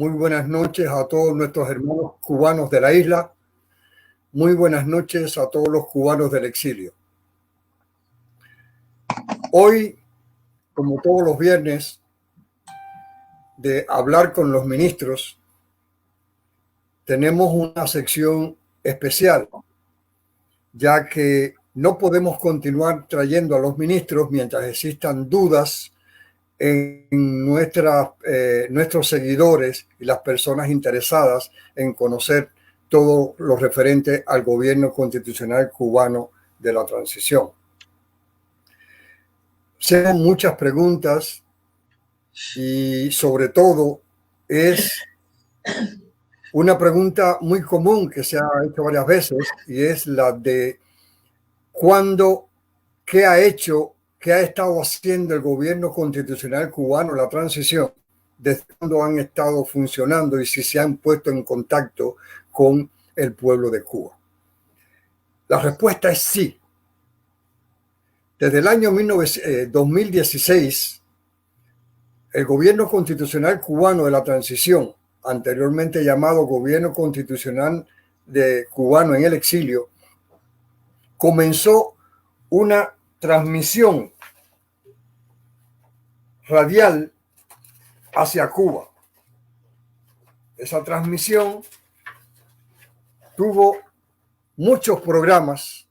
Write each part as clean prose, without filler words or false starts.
Muy buenas noches a todos nuestros hermanos cubanos de la isla. Muy buenas noches a todos los cubanos del exilio. Hoy, como todos los viernes, de hablar con los ministros, tenemos una sección especial, ya que no podemos continuar trayendo a los ministros mientras existan dudas en nuestros seguidores y las personas interesadas en conocer todo lo referente al gobierno constitucional cubano de la transición. Hacemos muchas preguntas y sobre todo es una pregunta muy común que se ha hecho varias veces y es la de qué ha estado haciendo el gobierno constitucional cubano, la transición, desde cuándo han estado funcionando y si se han puesto en contacto con el pueblo de Cuba. La respuesta es sí. Desde el año 2016, el gobierno constitucional cubano de la transición, anteriormente llamado Gobierno Constitucional Cubano en el Exilio, comenzó una transmisión radial hacia Cuba. Esa transmisión tuvo muchos programas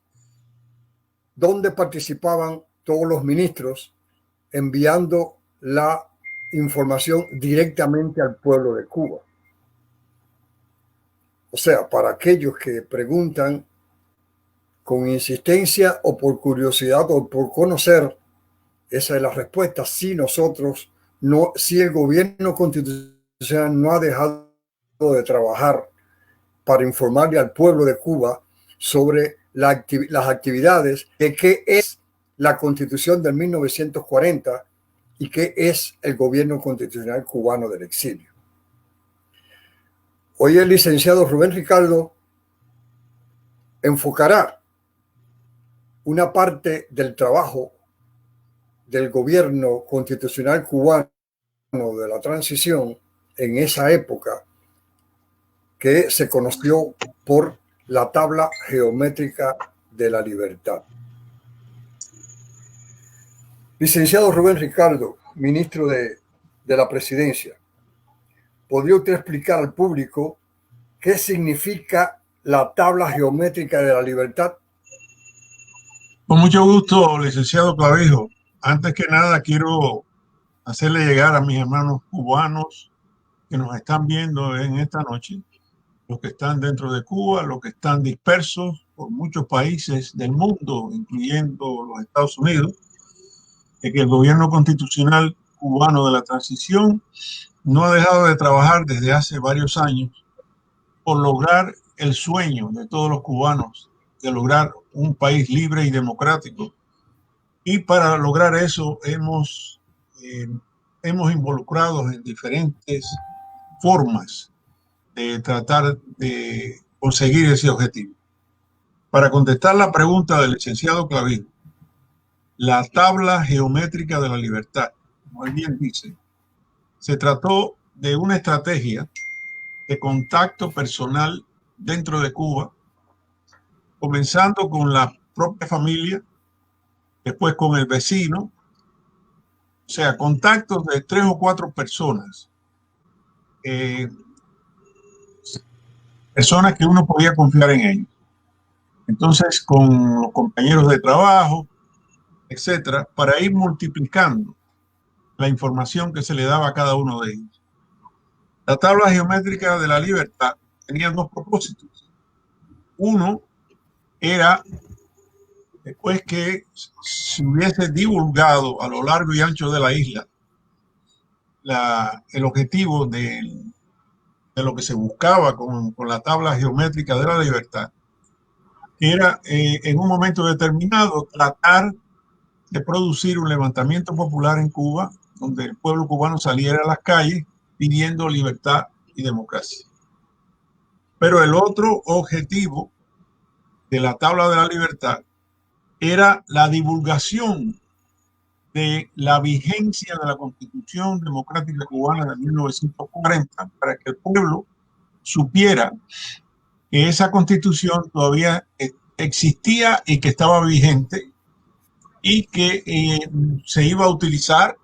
donde participaban todos los ministros enviando la información directamente al pueblo de Cuba. O sea, para aquellos que preguntan con insistencia o por curiosidad o por conocer, esa es la respuesta. Si el gobierno constitucional no ha dejado de trabajar para informarle al pueblo de Cuba sobre las actividades de qué es la Constitución de 1940 y qué es el gobierno constitucional cubano del exilio. Hoy el licenciado Rubén Ricardo enfocará una parte del trabajo del gobierno constitucional cubano de la transición en esa época que se conoció por la tabla geométrica de la libertad. Licenciado Rubén Ricardo, ministro de la Presidencia, ¿podría usted explicar al público qué significa la tabla geométrica de la libertad? Con mucho gusto, licenciado Clavijo. Antes que nada, quiero hacerle llegar a mis hermanos cubanos que nos están viendo en esta noche, los que están dentro de Cuba, los que están dispersos por muchos países del mundo, incluyendo los Estados Unidos, de que el gobierno constitucional cubano de la transición no ha dejado de trabajar desde hace varios años por lograr el sueño de todos los cubanos de lograr un país libre y democrático. Y para lograr eso hemos involucrado en diferentes formas de tratar de conseguir ese objetivo. Para contestar la pregunta del licenciado Clavijo, la tabla geométrica de la libertad, como él bien dice, se trató de una estrategia de contacto personal dentro de Cuba, comenzando con la propia familia, después con el vecino, o sea, contactos de 3 o 4 personas, personas que uno podía confiar en ellos. Entonces, con los compañeros de trabajo, etcétera, para ir multiplicando la información que se le daba a cada uno de ellos. La tabla geométrica de la libertad tenía 2 propósitos. Uno era, después que se hubiese divulgado a lo largo y ancho de la isla el objetivo de lo que se buscaba con la tabla geométrica de la libertad, era en un momento determinado tratar de producir un levantamiento popular en Cuba, donde el pueblo cubano saliera a las calles pidiendo libertad y democracia. Pero el otro objetivo de la tabla de la libertad era la divulgación de la vigencia de la Constitución Democrática Cubana de 1940 para que el pueblo supiera que esa Constitución todavía existía y que estaba vigente y que se iba a utilizar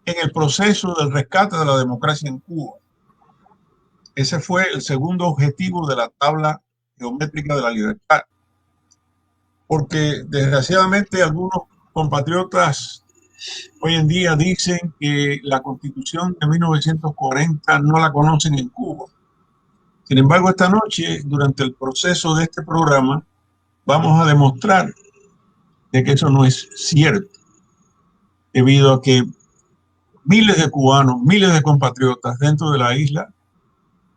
en el proceso del rescate de la democracia en Cuba. Ese fue el segundo objetivo de la tabla geométrica de la libertad. Porque desgraciadamente algunos compatriotas hoy en día dicen que la Constitución de 1940 no la conocen en Cuba. Sin embargo, esta noche, durante el proceso de este programa, vamos a demostrar de que eso no es cierto, debido a que miles de cubanos, miles de compatriotas dentro de la isla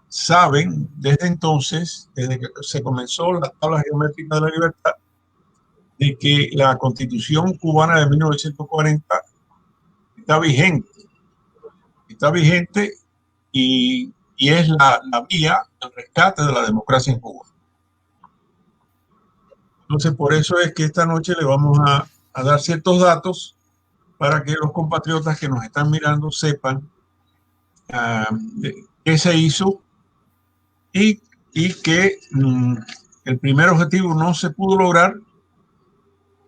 saben desde entonces, desde que se comenzó la tabla geométrica de la libertad, de que la Constitución cubana de 1940 está vigente y es la vía del rescate de la democracia en Cuba. Entonces, por eso es que esta noche le vamos a dar ciertos datos para que los compatriotas que nos están mirando sepan qué se hizo y que el primer objetivo no se pudo lograr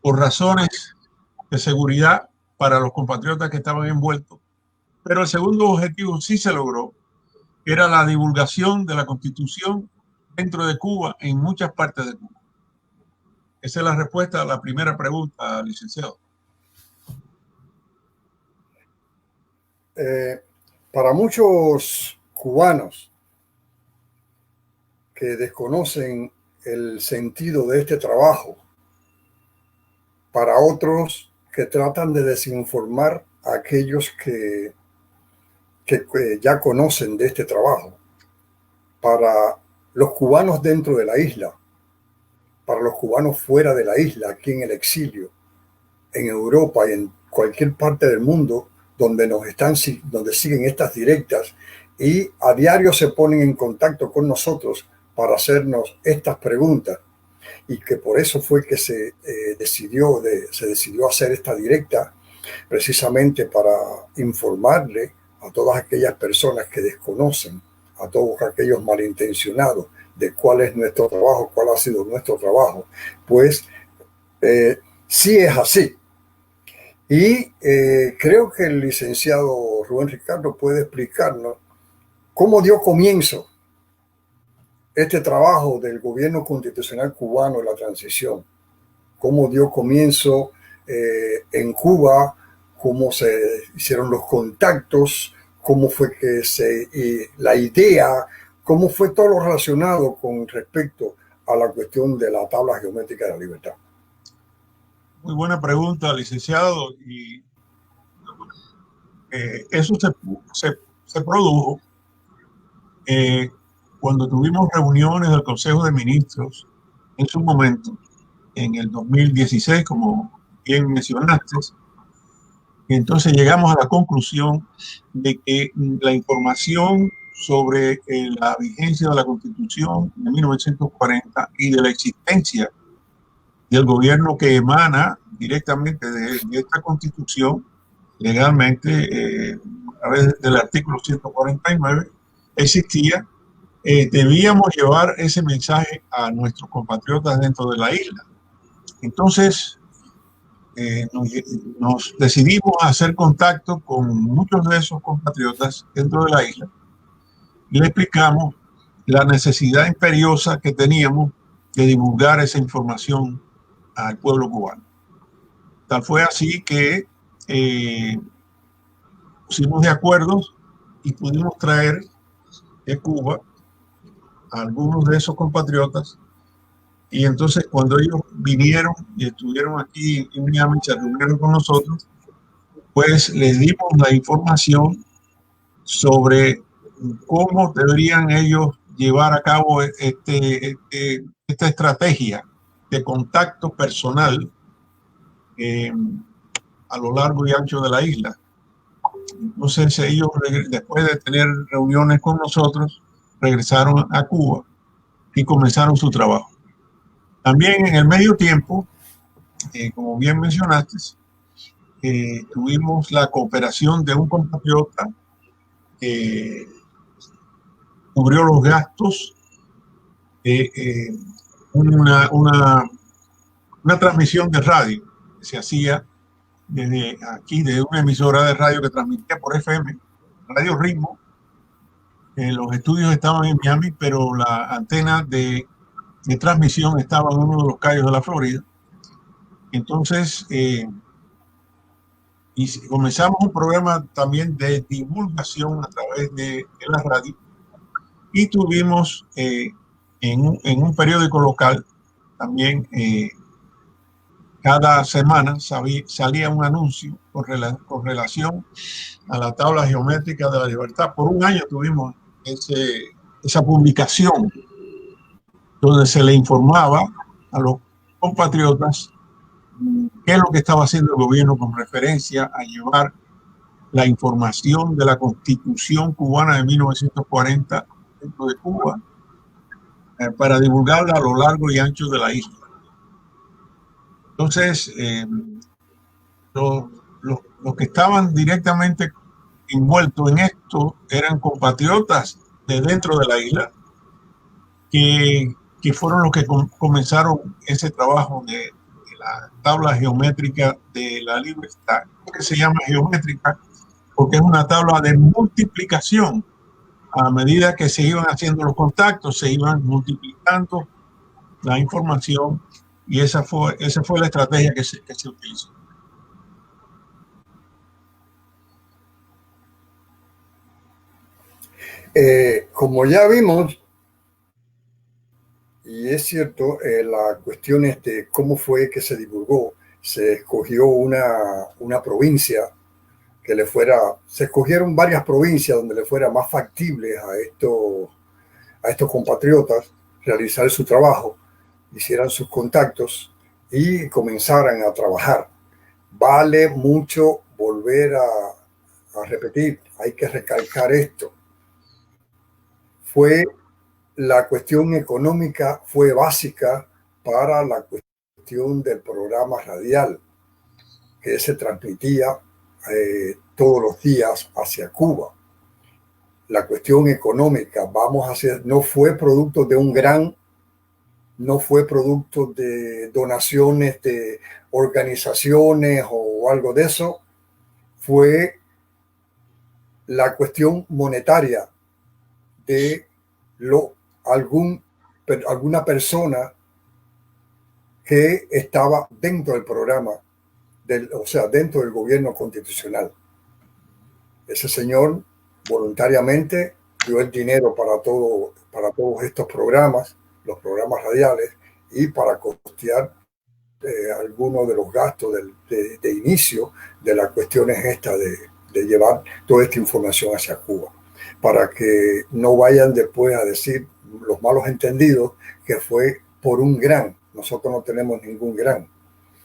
por razones de seguridad para los compatriotas que estaban envueltos. Pero el segundo objetivo sí se logró, que era la divulgación de la Constitución dentro de Cuba, en muchas partes de Cuba. Esa es la respuesta a la primera pregunta, licenciado. Para muchos cubanos que desconocen el sentido de este trabajo, para otros que tratan de desinformar a aquellos que ya conocen de este trabajo, para los cubanos dentro de la isla, para los cubanos fuera de la isla, aquí en el exilio, en Europa y en cualquier parte del mundo donde donde siguen estas directas y a diario se ponen en contacto con nosotros para hacernos estas preguntas, y que por eso fue que se decidió hacer esta directa, precisamente para informarle a todas aquellas personas que desconocen, a todos aquellos malintencionados, de cuál es nuestro trabajo, cuál ha sido nuestro trabajo. Pues sí es así. Y creo que el licenciado Rubén Ricardo puede explicarnos cómo dio comienzo este trabajo del gobierno constitucional cubano en la transición, cómo dio comienzo en Cuba, cómo se hicieron los contactos, cómo fue que la idea, cómo fue todo lo relacionado con respecto a la cuestión de la tabla geométrica de la libertad. Muy buena pregunta, licenciado. Y eso se produjo cuando tuvimos reuniones del Consejo de Ministros en su momento, en el 2016, como bien mencionaste. Y entonces llegamos a la conclusión de que la información sobre la vigencia de la Constitución de 1940 y de la existencia del gobierno que emana directamente de esta Constitución, legalmente, a través del artículo 149, existía. Debíamos llevar ese mensaje a nuestros compatriotas dentro de la isla. Entonces, nos decidimos a hacer contacto con muchos de esos compatriotas dentro de la isla y le explicamos la necesidad imperiosa que teníamos de divulgar esa información al pueblo cubano. Tal fue así que pusimos de acuerdo y pudimos traer de Cuba a algunos de esos compatriotas, y entonces cuando ellos vinieron y estuvieron aquí en Miami, se reunieron con nosotros, pues les dimos la información sobre cómo deberían ellos llevar a cabo esta estrategia de contacto personal a lo largo y ancho de la isla. Entonces ellos, después de tener reuniones con nosotros, regresaron a Cuba y comenzaron su trabajo. También en el medio tiempo, como bien mencionaste, tuvimos la cooperación de un compatriota que cubrió los gastos de una transmisión de radio que se hacía desde aquí, de una emisora de radio que transmitía por FM, Radio Ritmo. Los estudios estaban en Miami, pero la antena de transmisión estaba en uno de los cayos de la Florida. Entonces, y comenzamos un programa también de divulgación a través de la radio, y tuvimos en un periódico local también cada semana salía un anuncio con relación a la tabla geométrica de la libertad. Por un año tuvimos esa publicación donde se le informaba a los compatriotas qué es lo que estaba haciendo el gobierno con referencia a llevar la información de la Constitución cubana de 1940 dentro de Cuba para divulgarla a lo largo y ancho de la isla. Entonces, los que estaban directamente envueltos en esto eran compatriotas de dentro de la isla que fueron los que comenzaron ese trabajo de la tabla geométrica de la libertad, que se llama geométrica porque es una tabla de multiplicación. A medida que se iban haciendo los contactos, se iban multiplicando la información, y esa fue la estrategia que se utilizó. Como ya vimos, y es cierto, la cuestión es de cómo fue que se divulgó. Se escogió una provincia que se escogieron varias provincias donde le fuera más factible a estos compatriotas realizar su trabajo, hicieran sus contactos y comenzaran a trabajar. Vale mucho volver a repetir, hay que recalcar esto. La cuestión económica fue básica para la cuestión del programa radial que se transmitía todos los días hacia Cuba. La cuestión económica, no fue producto de donaciones de organizaciones o algo de eso, fue la cuestión monetaria de alguna persona que estaba dentro del programa, dentro del gobierno constitucional. Ese señor voluntariamente dio el dinero para todos estos programas, los programas radiales, y para costear algunos de los gastos de inicio de las cuestiones estas de llevar toda esta información hacia Cuba, para que no vayan después a decir los malos entendidos que fue por un gran. Nosotros no tenemos ningún gran.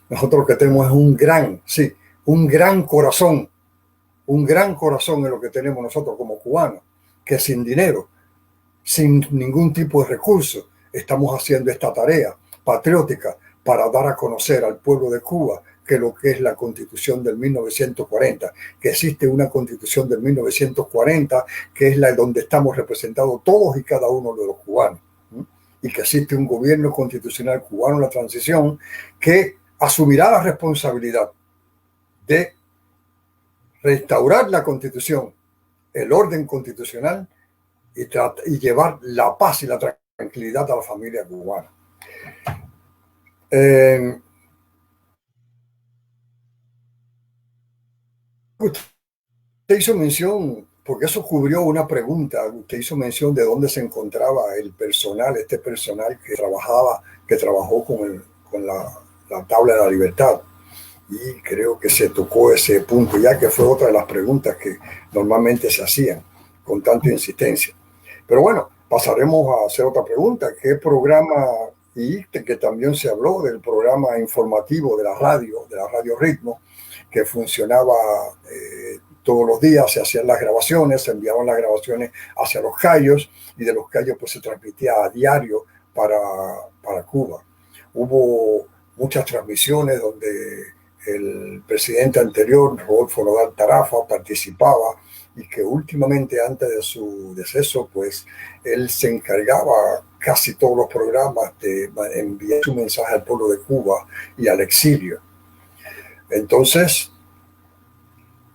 Nosotros lo que tenemos es un gran corazón. Un gran corazón es lo que tenemos nosotros como cubanos, que sin dinero, sin ningún tipo de recursos, estamos haciendo esta tarea patriótica para dar a conocer al pueblo de Cuba que lo que es la Constitución del 1940, que existe una Constitución del 1940 que es la donde estamos representados todos y cada uno de los cubanos, y que existe un gobierno constitucional cubano en la transición que asumirá la responsabilidad de restaurar la Constitución, el orden constitucional, y llevar la paz y la tranquilidad a la familia cubana. Usted hizo mención, porque eso cubrió una pregunta, usted hizo mención de dónde se encontraba el personal, este personal que trabajó con la tabla de la libertad. Y creo que se tocó ese punto, ya que fue otra de las preguntas que normalmente se hacían con tanta insistencia. Pero bueno, pasaremos a hacer otra pregunta. ¿Qué programa, y que también se habló del programa informativo de la radio Ritmo, que funcionaba todos los días, se hacían las grabaciones, se enviaban las grabaciones hacia los cayos, y de los cayos pues se transmitía a diario para Cuba? Hubo muchas transmisiones donde el presidente anterior, Rodolfo Nodal Tarafa, participaba y que últimamente, antes de su deceso, pues él se encargaba casi todos los programas de enviar su mensaje al pueblo de Cuba y al exilio. Entonces,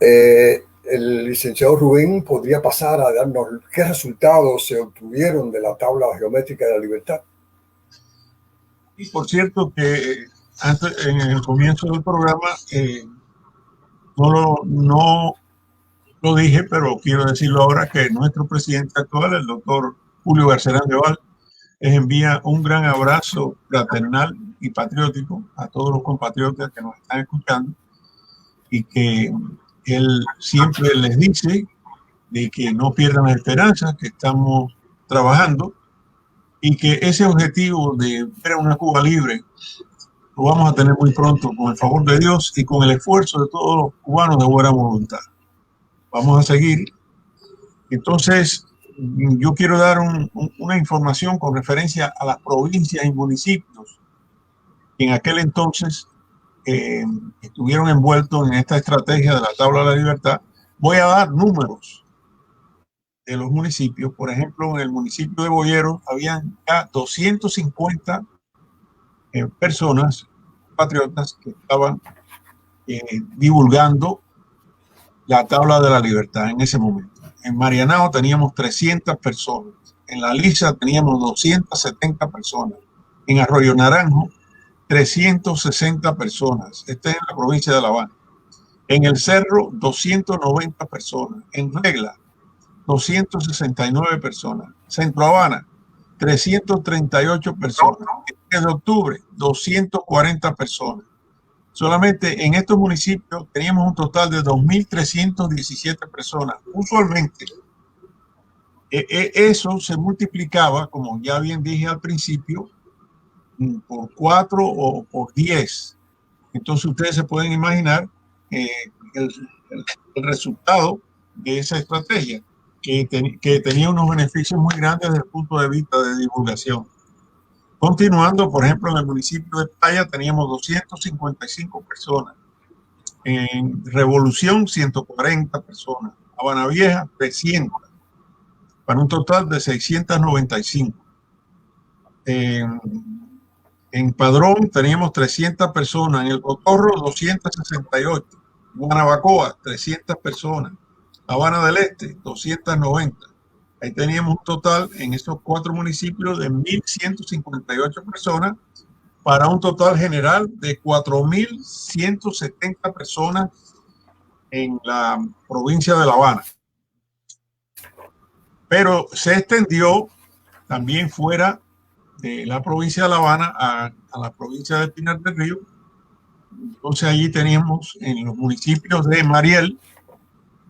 el licenciado Rubén podría pasar a darnos qué resultados se obtuvieron de la tabla geométrica de la libertad. Y por cierto que antes, en el comienzo del programa, no lo dije, pero quiero decirlo ahora, que nuestro presidente actual, el doctor Julio García Leval, les envía un gran abrazo fraternal y patriótico a todos los compatriotas que nos están escuchando, y que él siempre les dice de que no pierdan la esperanza, que estamos trabajando y que ese objetivo de ver a una Cuba libre lo vamos a tener muy pronto, con el favor de Dios y con el esfuerzo de todos los cubanos de buena voluntad. Vamos a seguir. Entonces, yo quiero dar una información con referencia a las provincias y municipios que en aquel entonces estuvieron envueltos en esta estrategia de la Tabla de la Libertad. Voy a dar números de los municipios. Por ejemplo, en el municipio de Boyeros habían ya 250 personas, patriotas, que estaban divulgando la Tabla de la Libertad en ese momento. En Marianao teníamos 300 personas, en La Lisa teníamos 270 personas, en Arroyo Naranjo 360 personas, esta es en la provincia de La Habana, en El Cerro 290 personas, en Regla 269 personas, Centro Habana 338 personas, en el 10 de octubre 240 personas. Solamente en estos municipios teníamos un total de 2.317 personas. Usualmente eso se multiplicaba, como ya bien dije al principio, por 4 o por 10. Entonces ustedes se pueden imaginar el resultado de esa estrategia, que tenía unos beneficios muy grandes desde el punto de vista de divulgación. Continuando, por ejemplo, en el municipio de Playa teníamos 255 personas, en Revolución 140 personas, Habana Vieja 300, para un total de 695. En Padrón teníamos 300 personas, en El Cotorro 268, Guanabacoa 300 personas, Habana del Este 290. Ahí teníamos un total en estos 4 municipios de 1.158 personas, para un total general de 4.170 personas en la provincia de La Habana. Pero se extendió también fuera de la provincia de La Habana a la provincia de Pinar del Río. Entonces allí teníamos en los municipios de Mariel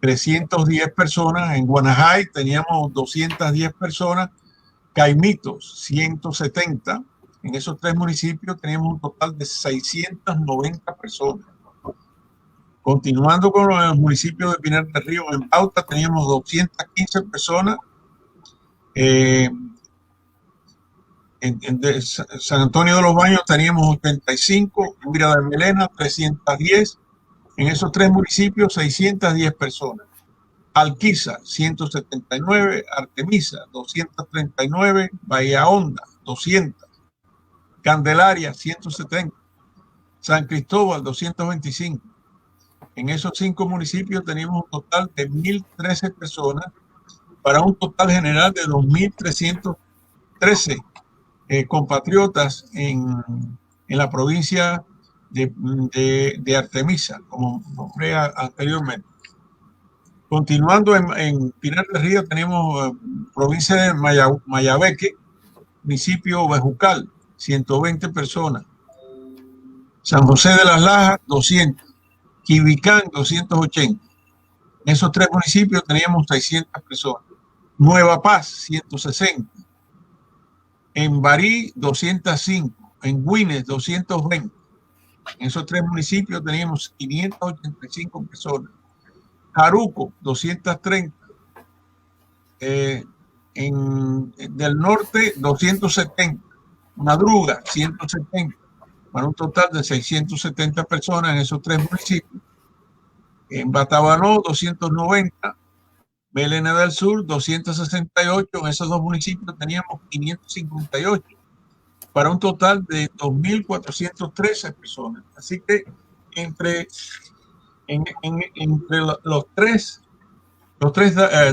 310 personas, en Guanajay teníamos 210 personas, Caimitos 170. En esos 3 municipios teníamos un total de 690 personas. Continuando con los municipios de Pinar del Río, en Bauta teníamos 215 personas. En San Antonio de los Baños teníamos 85, Guira de Melena 310. En esos 3 municipios 610 personas. Alquiza 179, Artemisa 239, Bahía Honda 200, Candelaria 170, San Cristóbal 225. En esos 5 municipios teníamos un total de 1.013 personas, para un total general de 2.313 compatriotas en la provincia de Artemisa, como nombré anteriormente. Continuando en Pinar del Río tenemos provincia de Mayabeque, municipio Bejucal, 120 personas. San José de las Lajas, 200. Quibicán, 280. En esos 3 municipios teníamos 600 personas. Nueva Paz, 160. En Barí, 205. En Güines, 220. En esos 3 municipios teníamos 585 personas. Jaruco, 230. Del norte, 270. Madruga, 170. para un total de 670 personas en esos 3 municipios. En Batabanó, 290, Belén del Sur, 268. En esos 2 municipios teníamos 558, para un total de 2.413 personas. Así que entre los tres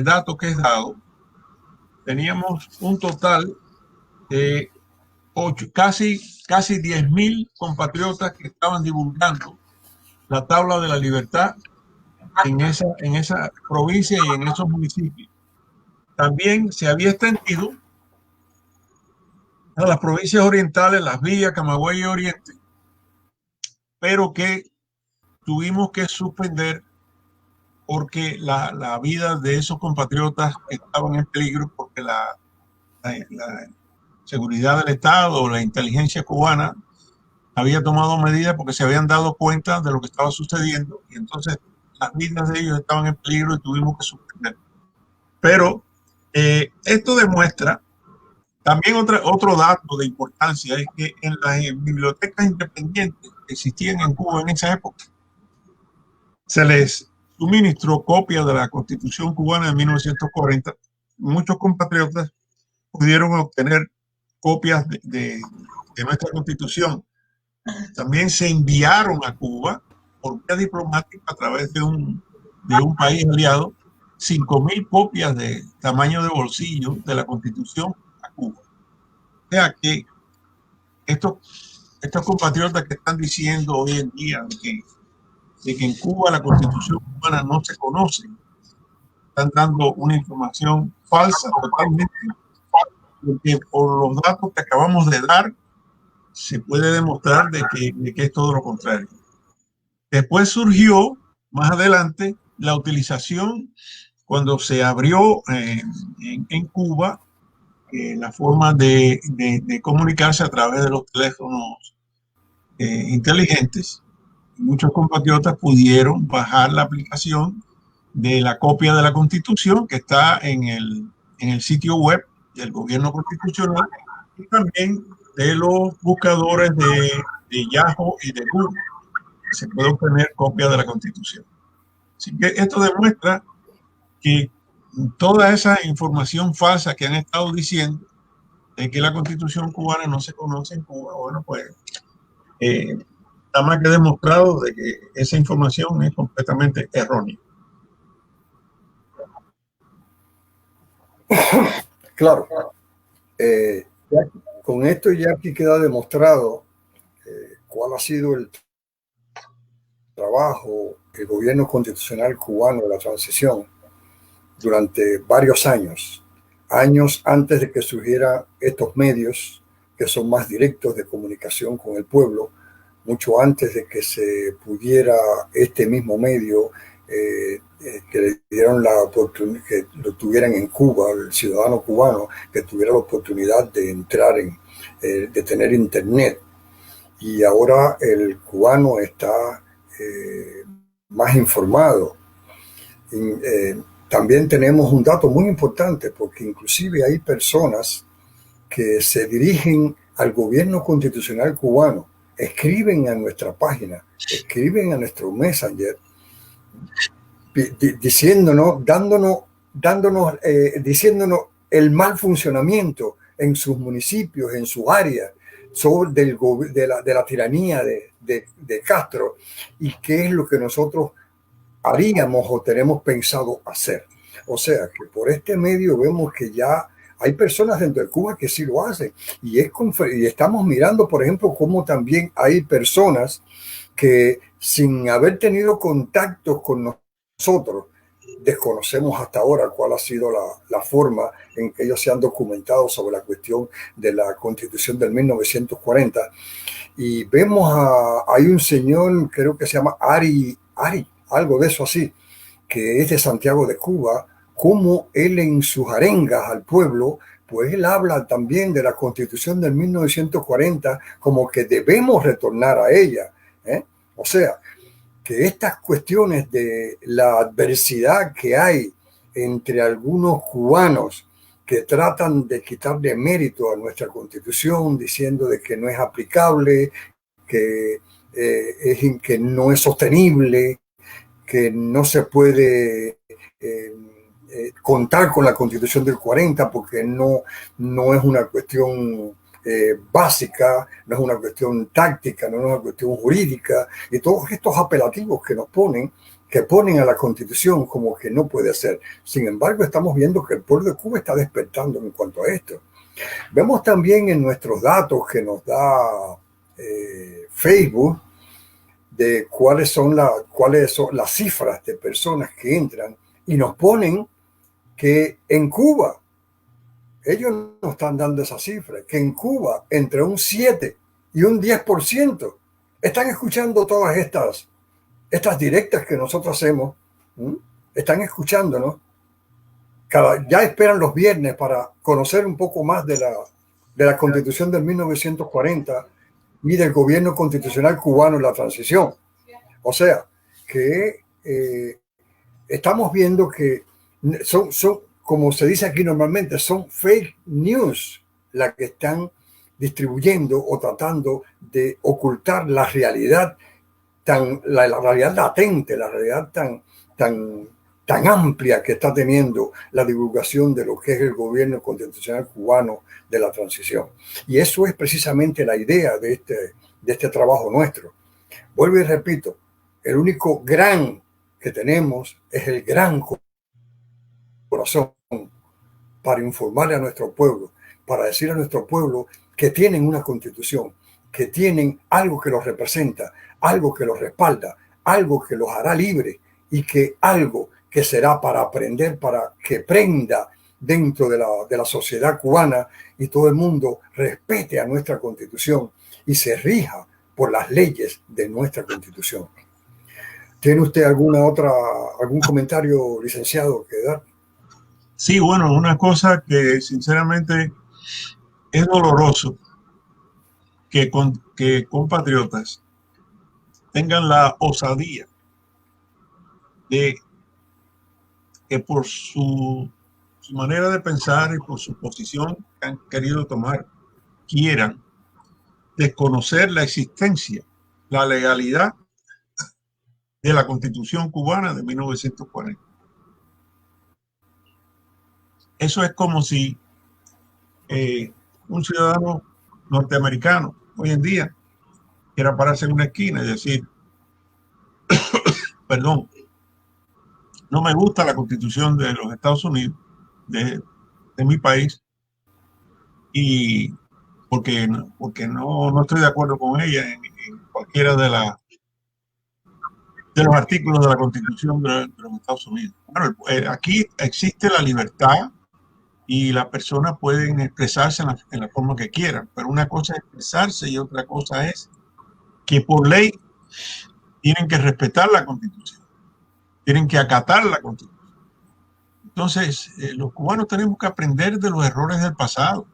datos que he dado, teníamos un total de casi 10.000 compatriotas que estaban divulgando la tabla de la libertad en esa provincia y en esos municipios. También se había extendido a las provincias orientales, Las Villas, Camagüey y Oriente, pero que tuvimos que suspender porque la vida de esos compatriotas estaban en peligro, porque la seguridad del Estado o la inteligencia cubana había tomado medidas porque se habían dado cuenta de lo que estaba sucediendo, y entonces las vidas de ellos estaban en peligro y tuvimos que suspender. Pero esto demuestra también otro dato de importancia, es que en las bibliotecas independientes que existían en Cuba en esa época, se les suministró copias de la Constitución cubana de 1940. Muchos compatriotas pudieron obtener copias de nuestra Constitución. También se enviaron a Cuba por vía diplomática a través de un país aliado 5.000 copias de tamaño de bolsillo de la Constitución a Cuba. O sea que estos compatriotas que están diciendo hoy en día de que en Cuba la Constitución cubana no se conoce, están dando una información falsa totalmente, porque por los datos que acabamos de dar se puede demostrar de que es todo lo contrario. Después surgió, más adelante, la utilización cuando se abrió en Cuba la forma de comunicarse a través de los teléfonos inteligentes. Muchos compatriotas pudieron bajar la aplicación de la copia de la Constitución que está en el sitio web del gobierno constitucional, y también de los buscadores de Yahoo y de Google. Se puede obtener copia de la Constitución. Así que esto demuestra que toda esa información falsa que han estado diciendo de que la Constitución cubana no se conoce en Cuba, bueno, pues está más que demostrado de que esa información es completamente errónea. Claro. Con esto ya aquí queda demostrado cuál ha sido el trabajo del gobierno constitucional cubano de la transición durante varios años antes de que surgieran estos medios que son más directos de comunicación con el pueblo, mucho antes de que se pudiera este mismo medio que le dieron la oportunidad, que lo tuvieran en Cuba, el ciudadano cubano, que tuviera la oportunidad de entrar de tener internet. Y ahora el cubano está más informado. También tenemos un dato muy importante, porque inclusive hay personas que se dirigen al gobierno constitucional cubano, escriben a nuestra página, escriben a nuestro Messenger, diciéndonos el mal funcionamiento en sus municipios, en su área, de la tiranía de Castro, y qué es lo que nosotros haríamos o tenemos pensado hacer. O sea, que por este medio vemos que ya hay personas dentro de Cuba que sí lo hacen. Y estamos mirando, por ejemplo, cómo también hay personas que, sin haber tenido contactos con nosotros, desconocemos hasta ahora cuál ha sido la forma en que ellos se han documentado sobre la cuestión de la Constitución del 1940. Y vemos hay un señor, creo que se llama Ari, algo de eso así, que es de Santiago de Cuba, como él en sus arengas al pueblo, pues él habla también de la Constitución del 1940 como que debemos retornar a ella. O sea, que estas cuestiones de la adversidad que hay entre algunos cubanos que tratan de quitarle mérito a nuestra Constitución, diciendo de que no es aplicable, que no es sostenible, que no se puede contar con la Constitución del 40 porque no es una cuestión básica, no es una cuestión táctica, no es una cuestión jurídica, y todos estos apelativos que ponen a la Constitución como que no puede ser. Sin embargo, estamos viendo que el pueblo de Cuba está despertando en cuanto a esto. Vemos también en nuestros datos que nos da Facebook de cuáles son las cifras de personas que entran, y nos ponen que en Cuba, ellos nos están dando esa cifra, que en Cuba entre un 7 y un 10% están escuchando todas estas directas que nosotros hacemos. Están escuchándonos. Ya esperan los viernes para conocer un poco más de la Constitución del 1940 y del gobierno constitucional cubano en la transición. O sea, que estamos viendo que son, como se dice aquí normalmente, son fake news las que están distribuyendo o tratando de ocultar la realidad la realidad latente, la realidad tan amplia que está teniendo la divulgación de lo que es el gobierno constitucional cubano de la transición. Y eso es precisamente la idea de este trabajo nuestro. Vuelvo y repito, el único gran que tenemos es el gran corazón para informarle a nuestro pueblo, para decir a nuestro pueblo que tienen una constitución, que tienen algo que los representa, algo que los respalda, algo que los hará libres, y que algo que será para aprender, para que prenda dentro de la sociedad cubana, y todo el mundo respete a nuestra constitución y se rija por las leyes de nuestra constitución. ¿Tiene usted algún comentario, licenciado, que dar? Sí, bueno, una cosa que sinceramente es doloroso que compatriotas tengan la osadía de que por su manera de pensar y por su posición que han querido tomar, quieran desconocer la existencia, la legalidad de la Constitución cubana de 1940. Eso es como si un ciudadano norteamericano hoy en día quiera pararse en una esquina y decir, perdón, no me gusta la Constitución de los Estados Unidos, de mi país, y porque no estoy de acuerdo con ella en cualquiera de los artículos de la Constitución de los Estados Unidos. Bueno, aquí existe la libertad y las personas pueden expresarse en la forma que quieran, pero una cosa es expresarse y otra cosa es que por ley tienen que respetar la Constitución, tienen que acatar la Constitución. Entonces, los cubanos tenemos que aprender de los errores del pasado.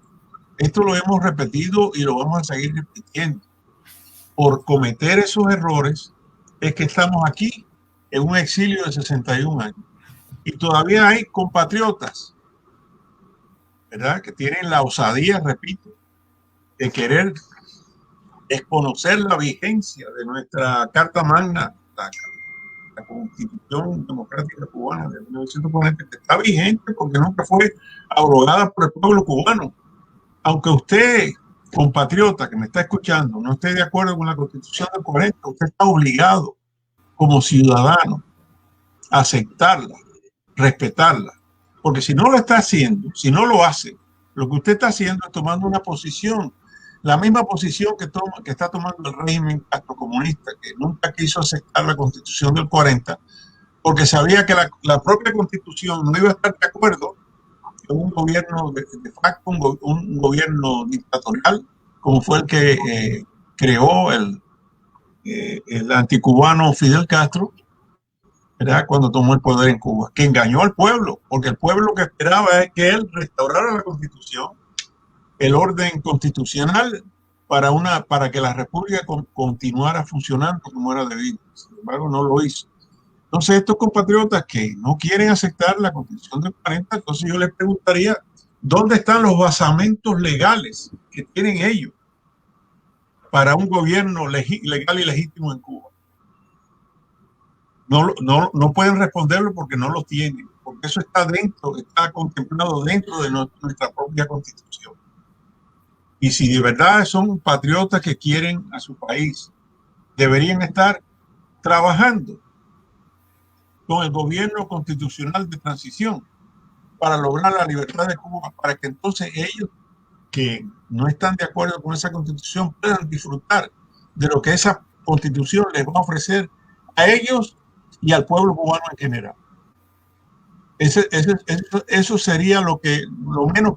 Esto lo hemos repetido y lo vamos a seguir repitiendo. Por cometer esos errores es que estamos aquí en un exilio de 61 años. Y todavía hay compatriotas, ¿verdad?, que tienen la osadía, repito, de querer desconocer la vigencia de nuestra Carta Magna, la Constitución Democrática Cubana de 1940, que está vigente porque nunca fue abrogada por el pueblo cubano. Aunque usted, compatriota que me está escuchando, no esté de acuerdo con la Constitución del 40, usted está obligado como ciudadano a aceptarla, respetarla. Porque si no lo está haciendo, si no lo hace, lo que usted está haciendo es tomando una posición, la misma posición que está tomando el régimen castrocomunista, que nunca quiso aceptar la Constitución del 40, porque sabía que la propia Constitución no iba a estar de acuerdo con un gobierno de facto, un gobierno dictatorial, como fue el que creó el anticubano Fidel Castro, ¿verdad?, cuando tomó el poder en Cuba, que engañó al pueblo, porque el pueblo lo que esperaba es que él restaurara la Constitución, el orden constitucional para que la República continuara funcionando como era debido. Sin embargo, no lo hizo. Entonces, estos compatriotas que no quieren aceptar la Constitución del 40, entonces yo les preguntaría, ¿dónde están los basamentos legales que tienen ellos para un gobierno legal y legítimo en Cuba. No pueden responderlo porque no lo tienen, porque eso está contemplado dentro de nuestra propia Constitución. Y si de verdad son patriotas que quieren a su país, deberían estar trabajando con el gobierno constitucional de transición para lograr la libertad de Cuba, para que entonces ellos que no están de acuerdo con esa constitución puedan disfrutar de lo que esa constitución les va a ofrecer a ellos y al pueblo cubano en general. Eso sería lo menos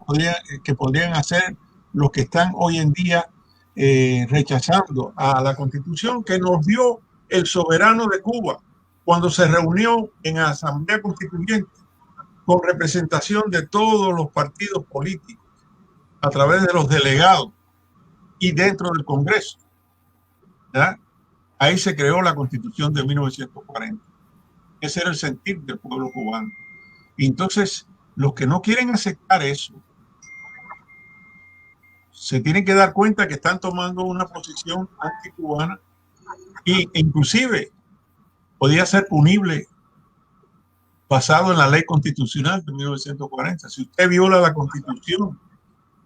que podrían hacer los que están hoy en día rechazando a la constitución que nos dio el soberano de Cuba cuando se reunió en la Asamblea Constituyente con representación de todos los partidos políticos a través de los delegados y dentro del Congreso. ¿Ya? Ahí se creó la Constitución de 1940. Ese era el sentir del pueblo cubano. Y entonces, los que no quieren aceptar eso, se tienen que dar cuenta que están tomando una posición anticubana e inclusive podía ser punible basado en la ley constitucional de 1940. Si usted viola la Constitución,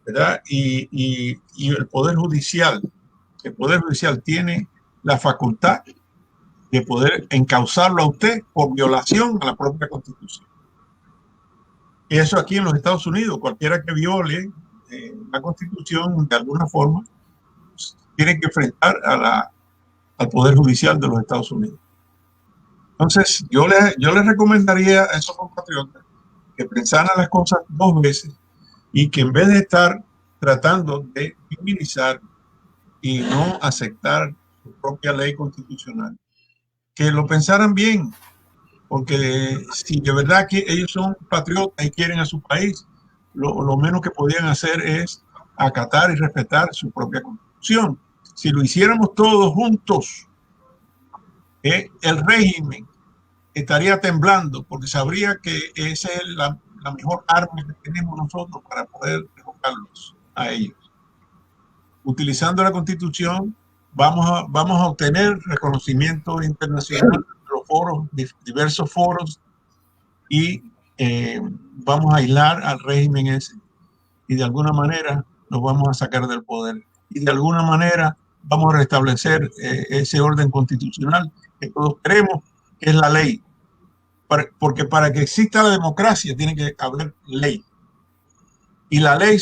¿verdad? Y el Poder Judicial tiene la facultad de poder encausarlo a usted por violación a la propia Constitución. Y eso aquí en los Estados Unidos, cualquiera que viole la Constitución de alguna forma, tiene que enfrentar al Poder Judicial de los Estados Unidos. Entonces, yo les recomendaría a esos compatriotas que pensaran las cosas dos veces y que en vez de estar tratando de minimizar y no aceptar su propia ley constitucional, que lo pensaran bien, porque si de verdad que ellos son patriotas y quieren a su país, lo menos que podían hacer es acatar y respetar su propia constitución. Si lo hiciéramos todos juntos, el régimen estaría temblando, porque sabría que esa es la mejor arma que tenemos nosotros para poder derrocarlos a ellos. Utilizando la Constitución, vamos a obtener reconocimiento internacional de los foros, diversos foros, y vamos a aislar al régimen ese. Y de alguna manera nos vamos a sacar del poder. Y de alguna manera vamos a restablecer ese orden constitucional que todos queremos, que es la ley. Porque para que exista la democracia tiene que haber ley. Y la ley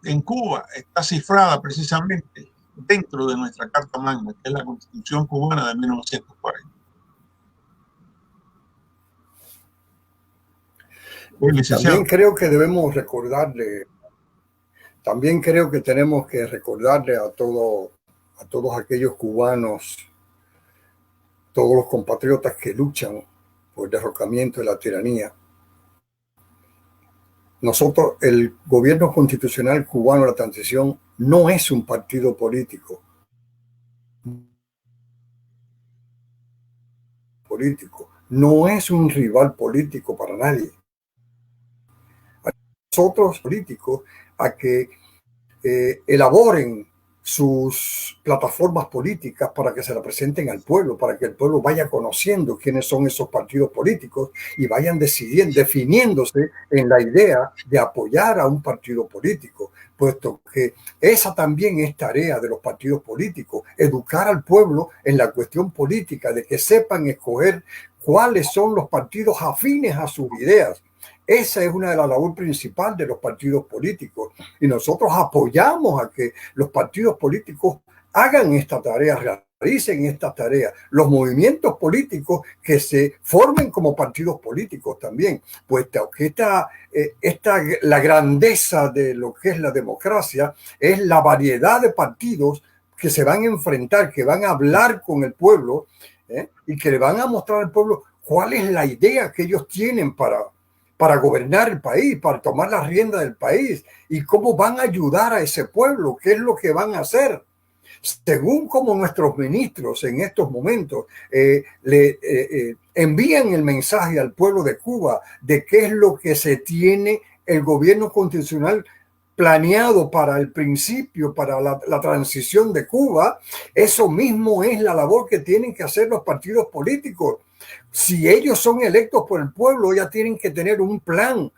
en Cuba está cifrada precisamente dentro de nuestra Carta Magna, que es la Constitución cubana de 1940. También creo que debemos recordarle, también creo que tenemos que recordarle a todos aquellos cubanos, todos los compatriotas que luchan por el derrocamiento de la tiranía. Nosotros, el gobierno constitucional cubano de la transición no es un partido político. No es un rival político para nadie. Nosotros políticos a que elaboren sus plataformas políticas para que se la presenten al pueblo, para que el pueblo vaya conociendo quiénes son esos partidos políticos y vayan definiéndose en la idea de apoyar a un partido político, puesto que esa también es tarea de los partidos políticos, educar al pueblo en la cuestión política, de que sepan escoger cuáles son los partidos afines a sus ideas. Esa es una de las labores principales de los partidos políticos y nosotros apoyamos a que los partidos políticos hagan esta tarea, realicen esta tarea. Los movimientos políticos que se formen como partidos políticos también, puesto que la grandeza de lo que es la democracia es la variedad de partidos que se van a enfrentar, que van a hablar con el pueblo y que le van a mostrar al pueblo cuál es la idea que ellos tienen para gobernar el país, para tomar la rienda del país y cómo van a ayudar a ese pueblo, qué es lo que van a hacer. Según como nuestros ministros en estos momentos envían el mensaje al pueblo de Cuba de qué es lo que se tiene el gobierno constitucional planeado para el principio, para la transición de Cuba, eso mismo es la labor que tienen que hacer los partidos políticos. Si ellos son electos por el pueblo, ya tienen que tener un plan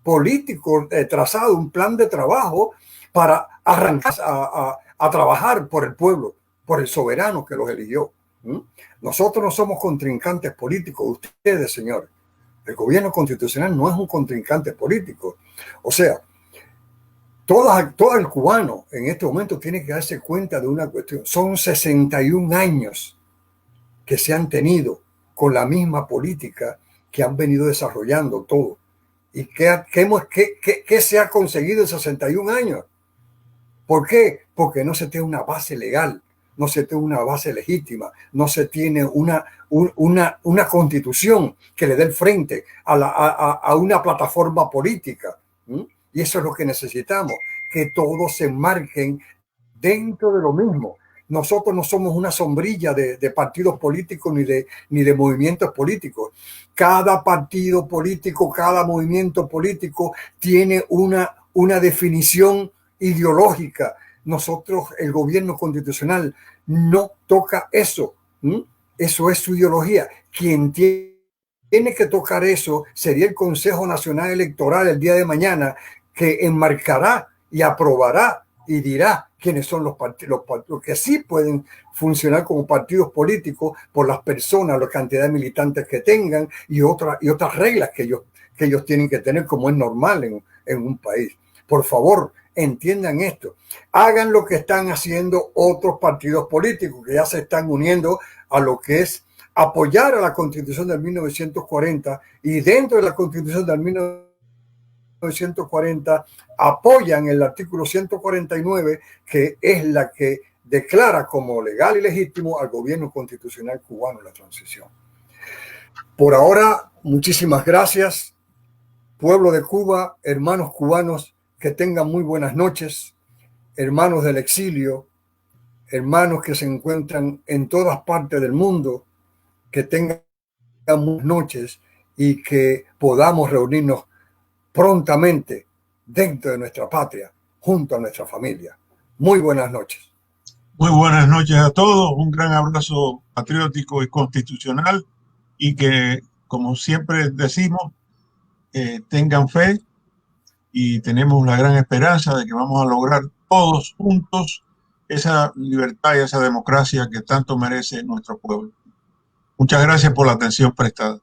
político trazado, un plan de trabajo para arrancar a trabajar por el pueblo, por el soberano que los eligió. Nosotros no somos contrincantes políticos de ustedes, señores. El gobierno constitucional no es un contrincante político. O sea, todo el cubano en este momento tiene que darse cuenta de una cuestión. Son 61 años que se han tenido con la misma política que han venido desarrollando todo. ¿Y qué se ha conseguido en 61 años? ¿Por qué? Porque no se tiene una base legal, no se tiene una base legítima, no se tiene una constitución que le dé el frente a una plataforma política. Y eso es lo que necesitamos, que todos se enmarquen dentro de lo mismo. Nosotros no somos una sombrilla de partidos políticos ni de movimientos políticos. Cada partido político, cada movimiento político tiene una definición ideológica. Nosotros, el gobierno constitucional, no toca eso. Eso es su ideología. Quien tiene que tocar eso sería el Consejo Nacional Electoral el día de mañana, que enmarcará y aprobará y dirá quiénes son los partidos que sí pueden funcionar como partidos políticos por las personas, la cantidad de militantes que tengan y otras reglas que ellos tienen que tener, como es normal en un país. Por favor, entiendan esto. Hagan lo que están haciendo otros partidos políticos que ya se están uniendo a lo que es apoyar a la Constitución del 1940, y dentro de la Constitución del 1940 apoyan el artículo 149, que es la que declara como legal y legítimo al gobierno constitucional cubano en la transición. Por ahora, muchísimas gracias, pueblo de Cuba, hermanos cubanos, que tengan muy buenas noches, hermanos del exilio, hermanos que se encuentran en todas partes del mundo, que tengan buenas noches y que podamos reunirnos prontamente dentro de nuestra patria, junto a nuestra familia. Muy buenas noches. Muy buenas noches a todos, un gran abrazo patriótico y constitucional, y que, como siempre decimos, tengan fe, y tenemos la gran esperanza de que vamos a lograr todos juntos esa libertad y esa democracia que tanto merece nuestro pueblo. Muchas gracias por la atención prestada.